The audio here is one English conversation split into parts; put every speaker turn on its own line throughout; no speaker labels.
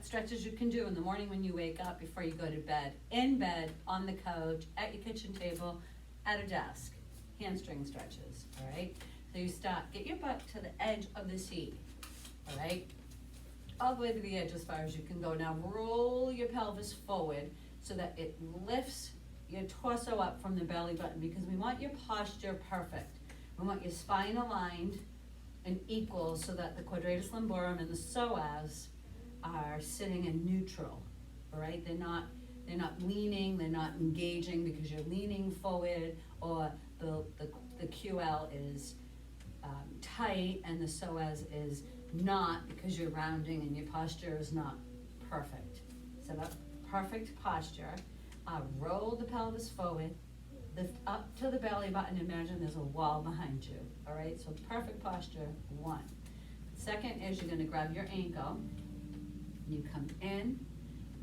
stretches you can do in the morning when you wake up, before you go to bed, in bed, on the couch, at your kitchen table, at a desk. Hamstring stretches, all right? So you start, get your butt to the edge of the seat, all right? All the way to the edge as far as you can go. Now roll your pelvis forward so that it lifts your torso up from the belly button, because we want your posture perfect. We want your spine aligned and equal so that the quadratus lumborum and the psoas are sitting in neutral, all right? They're not leaning, they're not engaging because you're leaning forward, or the QL is tight and the psoas is not because you're rounding and your posture is not perfect. Set up perfect posture. Roll the pelvis forward, lift up to the belly button. Imagine there's a wall behind you, all right? So perfect posture, 1. Second is you're gonna grab your ankle. You come in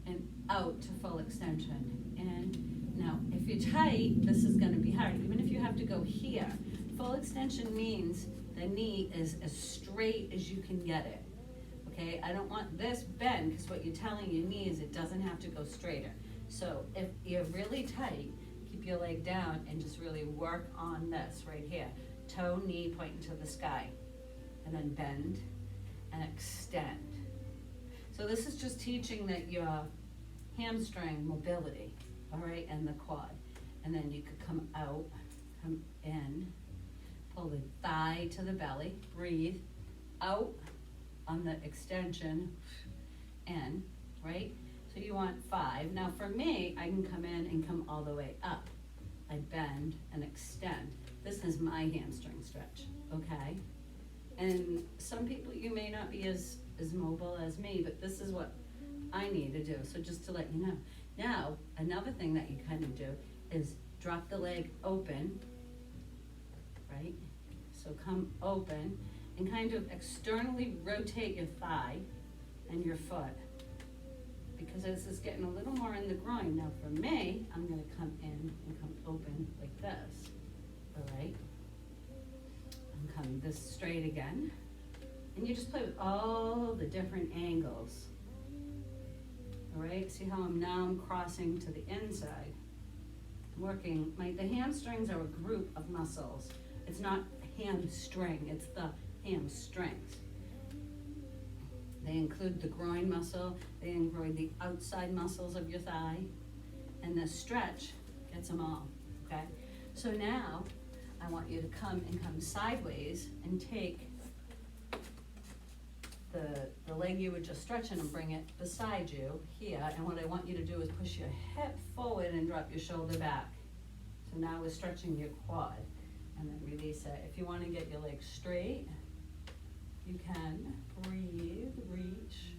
and out to full extension. And now, if you're tight, this is gonna be hard. Even if you have to go here, full extension means the knee is as straight as you can get it, okay? I don't want this bend, because what you're telling your knee is it doesn't have to go straighter. So if you're really tight, keep your leg down and just really work on this right here. Toe, knee pointing to the sky. And then bend and extend. So this is just teaching that your hamstring mobility, all right, and the quad. And then you could come out, come in, pull the thigh to the belly, breathe, out on the extension, in, right? So you want 5. Now for me, I can come in and come all the way up. I bend and extend. This is my hamstring stretch, okay? And some people, you may not be as mobile as me, but this is what I need to do. So just to let you know. Now, another thing that you kind of do is drop the leg open, right? So come open and kind of externally rotate your thigh and your foot, because this is getting a little more in the groin. Now for me, I'm gonna come in and come open like this, all right? And come this straight again. And you just play with all the different angles, all right? See how I'm crossing to the inside, working. The hamstrings are a group of muscles. It's not hamstring, it's the hamstrings. They include the groin muscle, they include the outside muscles of your thigh, and the stretch gets them all, okay? So now, I want you to come sideways and take the leg you were just stretching and bring it beside you here, and what I want you to do is push your hip forward and drop your shoulder back. So now we're stretching your quad, and then release it. If you want to get your legs straight, you can breathe, reach.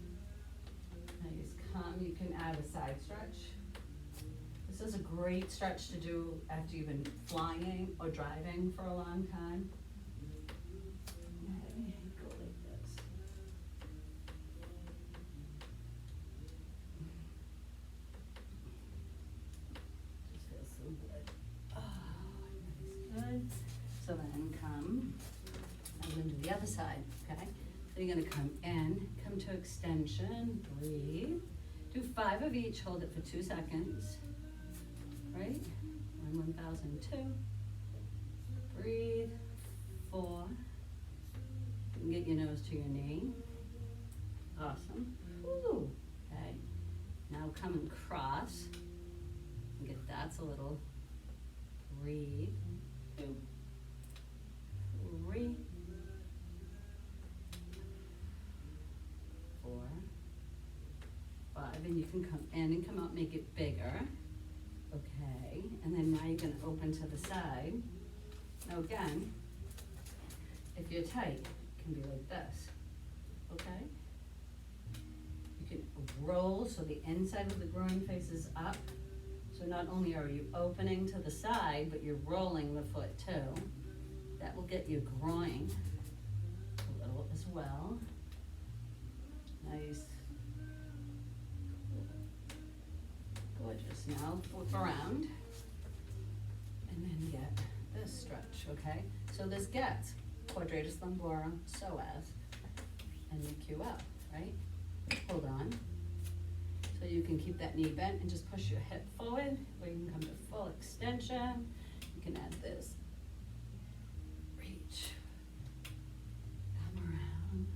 Nice, come. You can add a side stretch. This is a great stretch to do after you've been flying or driving for a long time. Okay, go like this. Just feels so good. Oh, nice, good. So then come. I'm going to do the other side, okay? So you're gonna come in, come to extension, breathe. Do 5 of each, hold it for 2 seconds, right? 1002. Breathe, 4. You can get your nose to your knee. Awesome. Woo. Okay. Now come and cross. And get that's a little. Breathe. 2, 3. 4, 5, and you can come in and come out, make it bigger. Okay, and then now you're gonna open to the side. Now again, if you're tight, it can be like this, okay? You can roll so the inside of the groin faces up. So not only are you opening to the side, but you're rolling the foot too. That will get your groin a little as well. Nice. Gorgeous. Now flip around and then get this stretch, okay? So this gets quadratus lumborum, psoas, and the QL, right? Hold on. So you can keep that knee bent and just push your hip forward, or you can come to full extension. You can add this. Reach. Come around.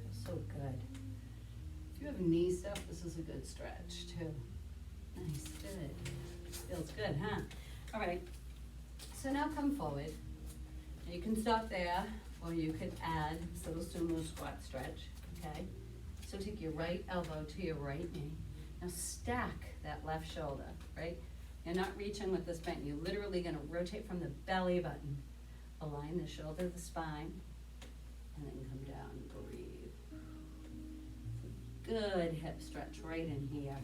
Feels so good. If you have knee stuff, this is a good stretch too. Nice, good. Feels good, huh? All right, so now come forward. Now you can stop there, or you could add this little sumo squat stretch, okay? So take your right elbow to your right knee. Now stack that left shoulder, right? You're not reaching with this bent. You're literally gonna rotate from the belly button. Align the shoulder to the spine, and then come down, breathe. Good hip stretch right in here.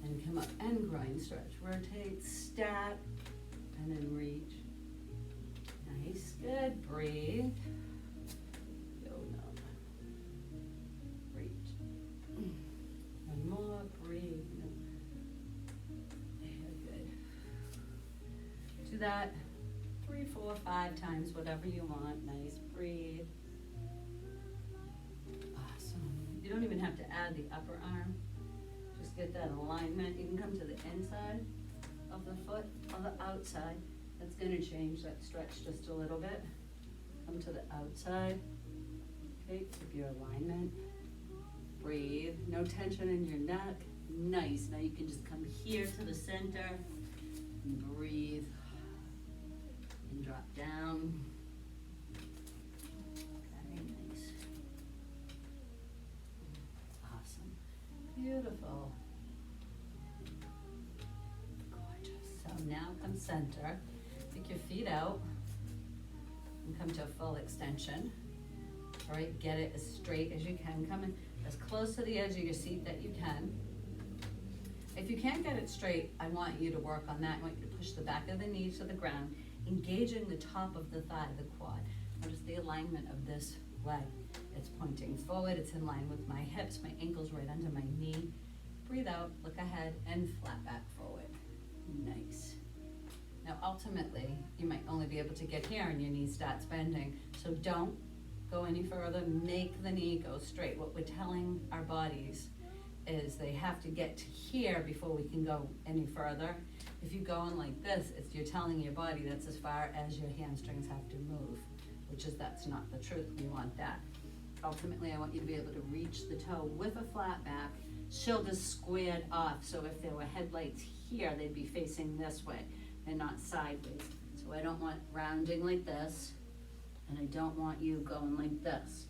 And come up and groin stretch. Rotate, stack, and then reach. Nice, good, breathe. Yo, no. Reach. One more, breathe. Yeah, good. Do that 3, 4, 5 times, whatever you want. Nice, breathe. Awesome. You don't even have to add the upper arm. Just get that alignment. You can come to the inside of the foot or the outside. That's gonna change that stretch just a little bit. Come to the outside. Okay, keep your alignment. Breathe. No tension in your neck. Nice. Now you can just come here to the center and breathe. And drop down. Okay, nice. Awesome. Beautiful. Gorgeous. So now come center. Take your feet out and come to a full extension. All right, get it as straight as you can. Come in as close to the edge of your seat that you can. If you can't get it straight, I want you to work on that. I want you to push the back of the knee to the ground, engaging the top of the thigh, the quad. Notice the alignment of this leg. It's pointing forward, it's in line with my hips, my ankle's right under my knee. Breathe out, look ahead, and flat back forward. Nice. Now ultimately, you might only be able to get here and your knee starts bending, so don't go any further, make the knee go straight. What we're telling our bodies is they have to get to here before we can go any further. If you go in like this, you're telling your body that's as far as your hamstrings have to move, that's not the truth. We want that. Ultimately, I want you to be able to reach the toe with a flat back, shoulders squared off, so if there were headlights here, they'd be facing this way and not sideways. So I don't want rounding like this, and I don't want you going like this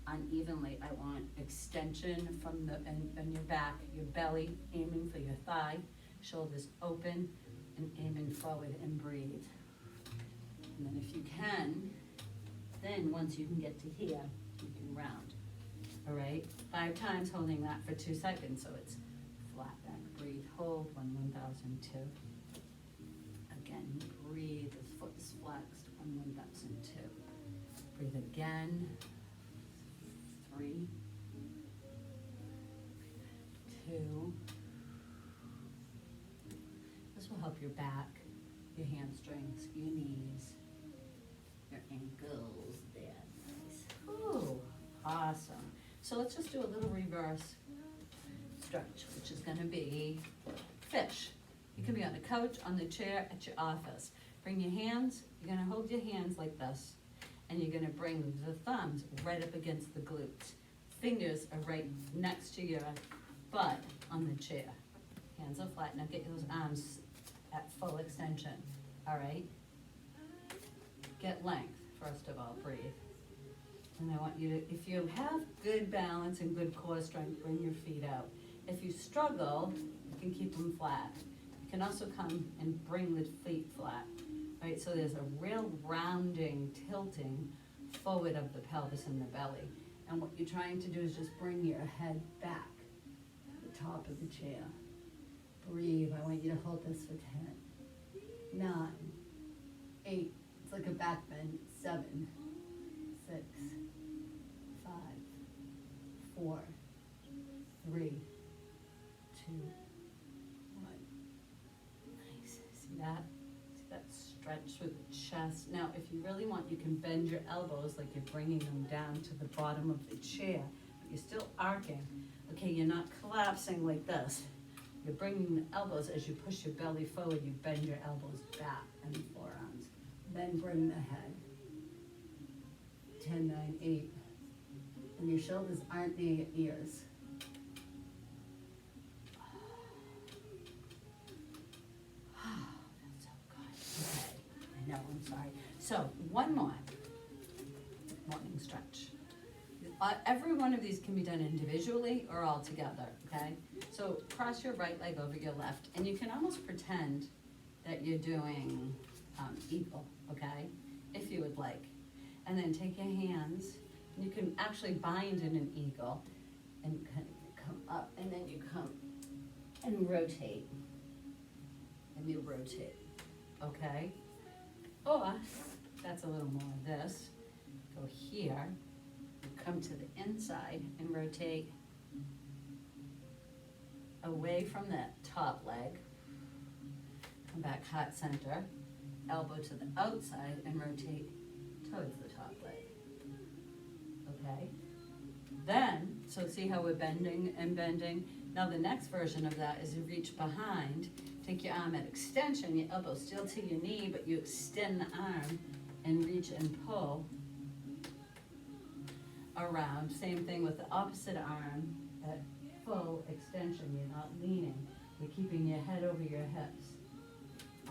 unevenly. I want extension from the and your back, your belly, aiming for your thigh, shoulders open and aiming forward, and breathe. And then if you can, then once you can get to here, you can round. All right, 5 times holding that for 2 seconds, so it's flat back, breathe, hold, 1,002. Again, breathe, the foot is flexed, 1,002. Breathe again, 3, 2. This will help your back, your hamstrings, your knees, your ankles, there, nice. Ooh, awesome. So let's just do a little reverse stretch, which is gonna be fish. You can be on the couch, on the chair, at your office. Bring your hands, you're gonna hold your hands like this, and you're gonna bring the thumbs right up against the glutes. Fingers are right next to your butt on the chair. Hands are flat. Now get those arms at full extension, all right? Get length, first of all, breathe. And I want you to, if you have good balance and good core strength, bring your feet out. If you struggle, you can keep them flat. You can also come and bring the feet flat, right? So there's a real rounding, tilting forward of the pelvis and the belly. And what you're trying to do is just bring your head back to the top of the chair. Breathe. I want you to hold this for 10, 9, 8. It's like a back bend. 7, 6, 5, 4, 3, 2, 1. Nice. See that? See that stretch through the chest. Now, if you you really want, you can bend your elbows like you're bringing them down to the bottom of the chair, but you're still arcing. Okay, you're not collapsing like this. You're bringing the elbows, as you push your belly forward, you bend your elbows back and the forearms. Then bring the head. 10, 9, 8. And your shoulders aren't near your ears. That's so good. Okay, I know, I'm sorry. So, one more morning stretch. Every one of these can be done individually or all together, okay? So cross your right leg over your left, and you can almost pretend that you're doing eagle, okay? If you would like. And then take your hands, and you can actually bind in an eagle, and kind of come up, and then you come and rotate. And you rotate, okay? Or, that's a little more of this. Go here. Come to the inside and rotate away from that top leg. Come back heart center, elbow to the outside and rotate towards the top leg. Okay? Then, so see how we're bending and bending? Now the next version of that is you reach behind, take your arm at extension, your elbow still to your knee, but you extend the arm and reach and pull around. Same thing with the opposite arm at full extension. You're not leaning. You're keeping your head over your hips.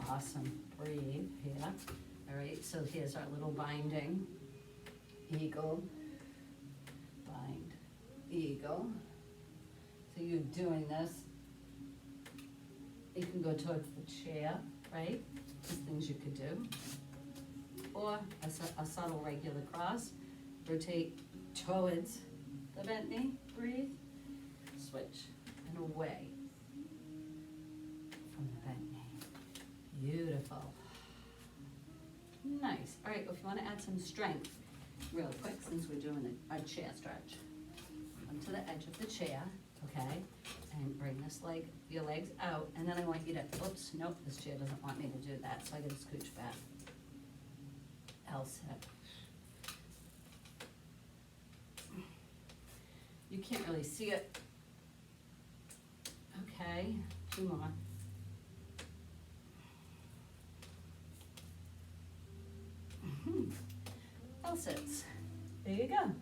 Awesome. Breathe here. All right, so here's our little binding. Eagle. Bind. Eagle. So you're doing this. You can go towards the chair, right? These things you could do. Or a subtle regular cross. Rotate towards the bent knee, breathe, switch, and away from the bent knee. Beautiful. Nice. All right, if you want to add some strength real quick, since we're doing a chair stretch, come to the edge of the chair, okay, and bring this leg, your legs out, and then I want you to, oops, nope, this chair doesn't want me to do that, so I gotta scooch back. L-sit. You can't really see it. Okay, 2 more. L-sits. There you go.